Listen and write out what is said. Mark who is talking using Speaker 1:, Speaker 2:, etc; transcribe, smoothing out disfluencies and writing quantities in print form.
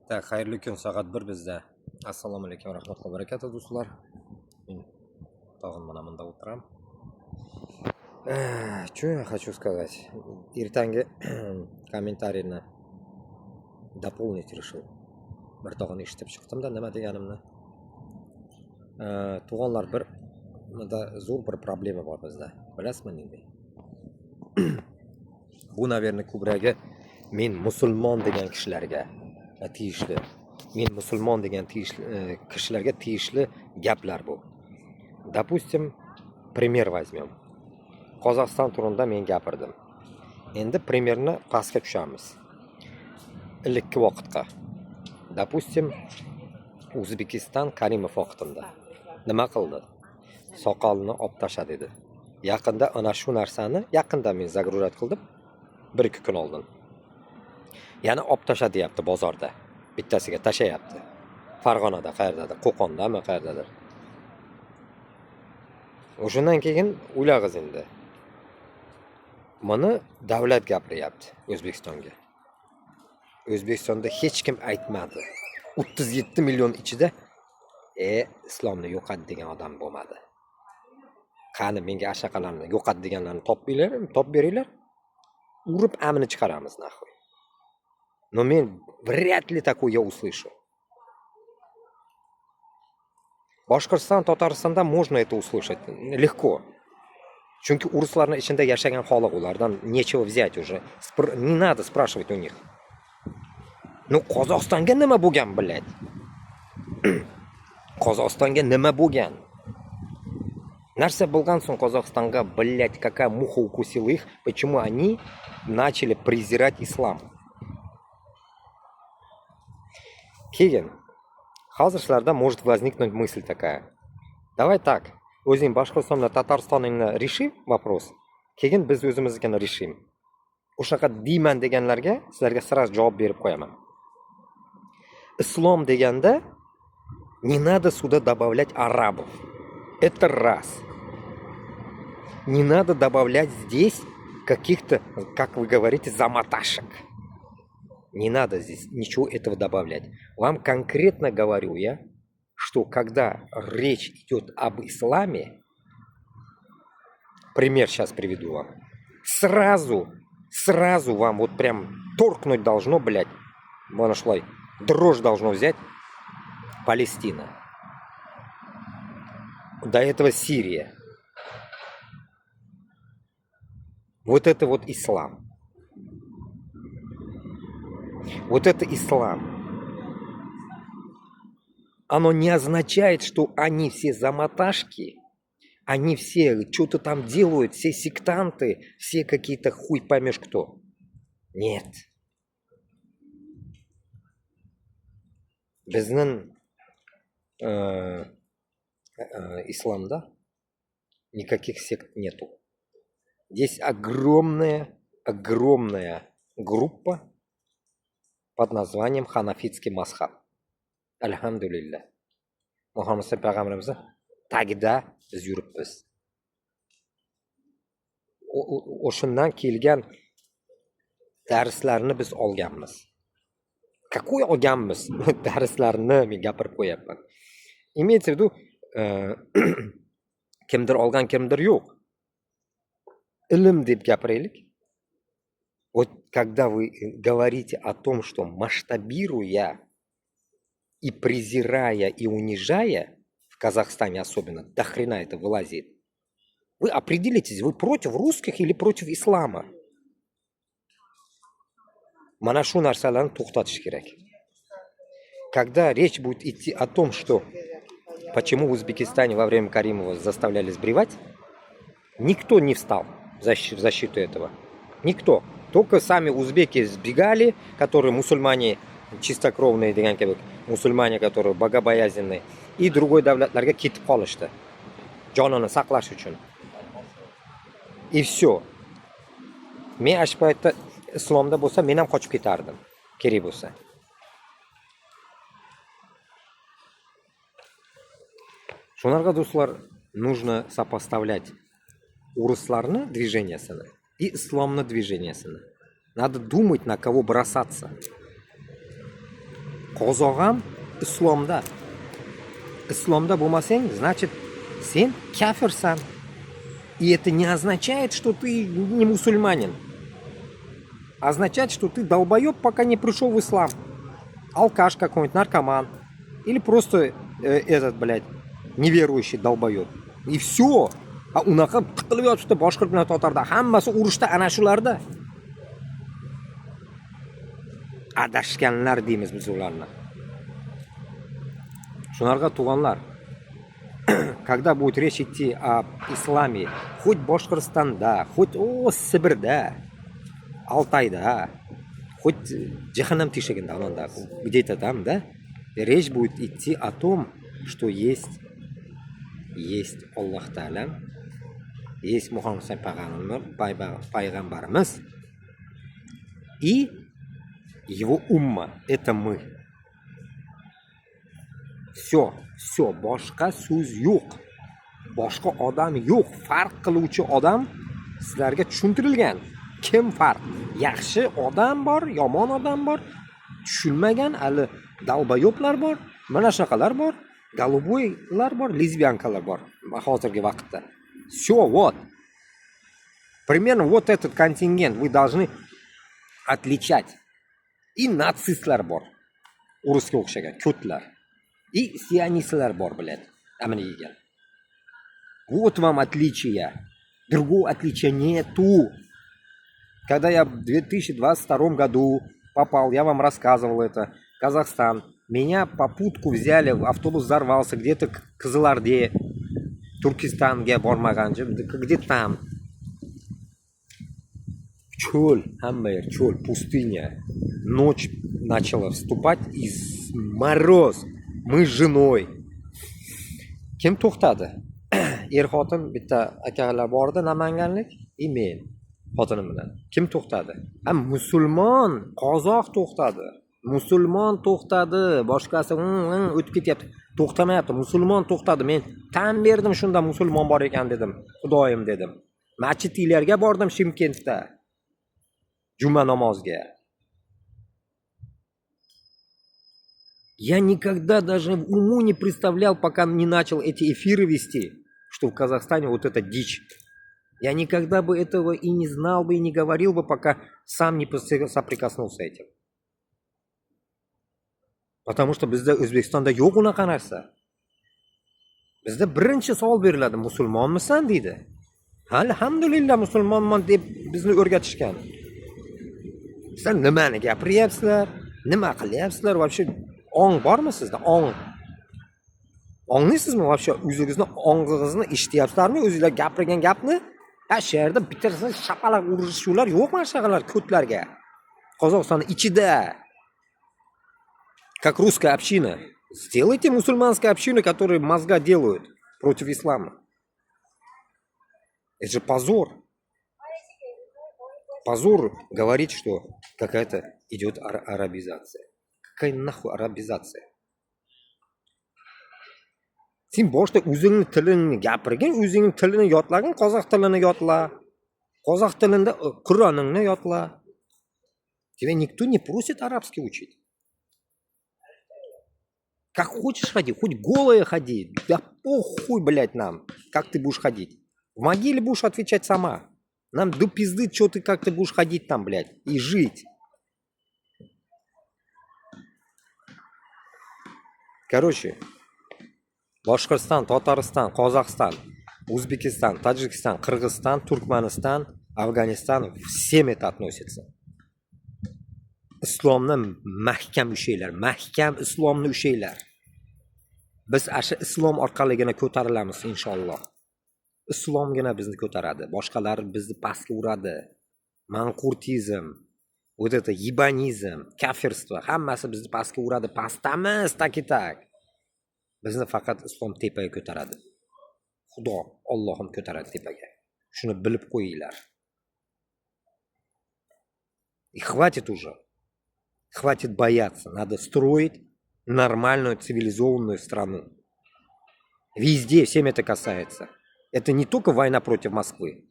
Speaker 1: Так, xayrli kun, soat 1 bizda. Assalomu alaykum va rahmatullohi va barakatuh do'stlar. Men tag'in mana bunda o'tiraman. Что я хочу сказать? Ertangi kommentariyni дополнить решил. Bir tog'ini eshitib chiqdim-da, nima deganimni. Tug'onlar bir zo'r bir problema bor bizda. Bilasizmi endi? Bu, naверное, ko'pragi men musulmon degan kishilarga tegishli. Men musulmon degan kishilarga tegishli gaplar bu. Допустим, пример возьмем. Qozog'iston turida men gapirdim. Endi primerni pastga tushamiz. Illikki vaqtga. Допустим, O'zbekiston Karimov vaqtida nima qildi? Soqolini olib tashladi dedi. Yaqinda ana shu narsani yaqinda men zagrorat qildim. 1-2 kun oldin. Yana olib tashladi deyapti bozorda. Bittasiga tashlayapti. Farg'onada qayerdadir, Qo'qondami, qayerdadir. O'shundan keyin o'ylag'iz endi. Buni davlat gapiryapti O'zbekistonga. O'zbekistonda hech kim aytmadi. 37 million ichida islomni yo'qot degan odam bo'lmadi. Qani menga ashaqalarni yo'qot deganlarni top beringlar. Urib amini chiqaramiz nahvoy. Но men вряд ли такое услышу. Boshqirdiston, Tataristonda можно это услышать легко. Chunki uruslarning ichida yashagan xalq, ulardan nechего взять уже. Не надо спрашивать у них. Ну, Qozog'istonga nima bo'lgan, блядь? Qozog'istonga nima bo'lgan? Narsa bo'lgan so'ng Qozog'istonga, блядь, какая муха укусила их, почему они начали презирать ислам? Keyin hozirlarda может возникнуть мысль такая. Давай так, o'zing Boshqirdistonda, Tataristoningni реши вопрос. Keyin biz o'zimiznikini решим. O'shaqa deyman deganlarga sizlarga сразу javob berib qo'yaman. Islom deganda не надо сюда добавлять арабов. Это раз. Не надо добавлять здесь каких-то, как вы говорите, замоташек. Не надо здесь ничего этого добавлять. Вам конкретно говорю я, что когда речь идет об исламе, пример сейчас приведу вам, сразу вам вот прям торкнуть должно, блядь, вон шлай, дрожь должно взять Палестина. До этого Сирия. Вот это вот ислам. Вот это ислам. Оно не означает, что они все замоташки, они все что-то там делают, все сектанты, все какие-то хуй поймешь кто. Нет. Bizning исламда никаких сект нету. Здесь огромная группа под названием ханафитский мазхаб. Alhamdulillah. Muhammad payg'ambarimiz tagida biz yuribmiz. O'shundan kelgan darslarni biz olganmiz. Какой olganmiz? Darslarni men gapirib qo'yapman. Имеется в виду, kimdir olgan, kimdir yo'q. Ilm deb gapiraylik. Вот когда вы говорите о том, что масштабируя и презирая и унижая, в Казахстане особенно, до хрена это вылазит, вы определитесь, вы против русских или против ислама. Mana shu narsalarni to'xtatish kerak. Когда речь будет идти о том, что почему в Узбекистане во время Каримова заставляли сбривать, никто не встал в защиту этого. Никто. Только сами узбеки сбегали, которые мусульмане чистокровные, мусульмане, которые богобоязненные, и другой davlatlarga ketib qolishdi. Jonini saqlash uchun. И все. Men shu paytda islomda bo'lsa, men ham qochib ketardim, kerak bo'lsa. Shunarga do'stlar, нужно сопоставлять урысlarni движениясini и ислomni движениясini. Надо думать, на кого бросаться. Qozoq ham islomda. Islomda bo'lmasang, значит, sen kafirsan. И это не означает, что ты не мусульманин. Означает, что ты долбоеб, пока не пришел в ислам. Алкаш какой-нибудь, наркоман. Или просто этот, блядь, неверующий долбоеб. И все. А unaqa tiqilib yotibdi boshqirt bilan Totarda. Hammasi urushda ana shularda. Adashganlar deymiz biz ularni. Shularga tug'anlar. Когда будет речь идти об исламе, хоть Башкортостанда, хоть Сибирда, Алтайда, хоть Джаханам Тишегинда, где-то там, да, речь будет идти о том, что есть Аллах Та'ala, есть Мухаммад Пайгамбарымыз и его умма, это мы. Все, boshqa so'z yo'q. Boshqa odam yo'q. Farq qiluvchi odam sizlarga tushuntirilgan. Kim farq? Yaxshi odam bor, yomon odam bor. Tushunmagan hali dalbayoblar bor. Mana shunaqalar bor. Голубойlar bor, lezbiyankalar bor hozirgi vaqtda. Все, вот. Примерно вот этот контингент вы должны отличать. И нацистlar bor. Urusga o'xshagan ko'tlar. И сионистlar bor, блядь. Amini yegan. Вот вам отличие. Другого отличия нету. Когда я в 2022 году попал, я вам рассказывал это, Казахстан. Меня попутку взяли, автобус взорвался где-то к Кызылорде, Туркестанге bormagancha, где там. Чёль, хаммер, чёль, пустыня. Ночь начала вступать и мороз. Мы с женой. Kim to'xtadi? Er-xotin bitta akalar bordi, namanganlik, и men xotinim bilan. Kim to'xtadi? Musulmon, qozoq to'xtadi. Musulmon to'xtadi, boshqasi o'tib ketyapti. To'xtamayapti, musulmon to'xtadi. Men tan berdim, shunda musulmon bor ekan dedim. Xudoyim dedim. Masjidlarga bordim Shimkentda. Juma namoziga. Я никогда даже уму не представлял, пока не начал эти эфиры вести, что в Казахстане вот эта дичь. Я никогда бы этого и не знал бы, и не говорил бы, пока сам не соприкоснулся с этим. Потому что bizda O'zbekistonda yo'q unaqa narsa. Bizda birinchi savol beriladi, musulmonmisan deydi. Alhamdulillah musulmonman deb bizni o'rgatishgan. Sizlar nimani gapiryapsizlar? Nima qilyapsizlar? Вообще ong bormi sizda? Ong. Anglaysizmi вообще? O'zingizni ong'ingizni eshityapsizlarmi? O'zingizlar gapirgan gapni? Ha, sherda bitirsa shapalaq urishuvlar yo'qmi shaqalar ko'tlarga? Qozog'istonning ichida. Как русская община. Сделайте мусульманскую общину, которые мозга делают против ислама. Это же позор. Позор говорить, что какая-то идет арабизация. Какая нахуй арабизация? Sen boshda o'zingning tilingni gapirgin, o'zingning tilini yodlagin, qozoq tilini yodla. Qozoq tilida Qur'oningni yodla. Тебя никто не просит арабский учить. Как хочешь ходи, хоть голая ходи. Да похуй, блядь, нам, как ты будешь ходить. В могиле будешь отвечать сама. Нам до пизды, что ты, как ты будешь ходить там, блядь, и жить. Короче, Башкортостан, Татарстан, Казахстан, Узбекистан, Таджикистан, Кыргызстан, Туркменистан, Афганистан, всем это относится. Islomni mahkam ushlaylar, mahkam islomni ushlaylar. Biz asha islom orqaligina ko'tarilamiz inshaalloh. Islomgina bizni ko'taradi, boshqalar bizni pastga uradi. Manqurtizm, вот это ебанизм, kafirство, hammasi bizni pastga uradi, pastamiz tak. Bizni faqat islom tepaga ko'taradi. Xudo, Allohim ko'taradi tepaga. Shuni bilib qo'yinglar. И хватит уже. Хватит бояться. Надо строить нормальную цивилизованную страну. Везде всем это касается. Это не только война против Москвы.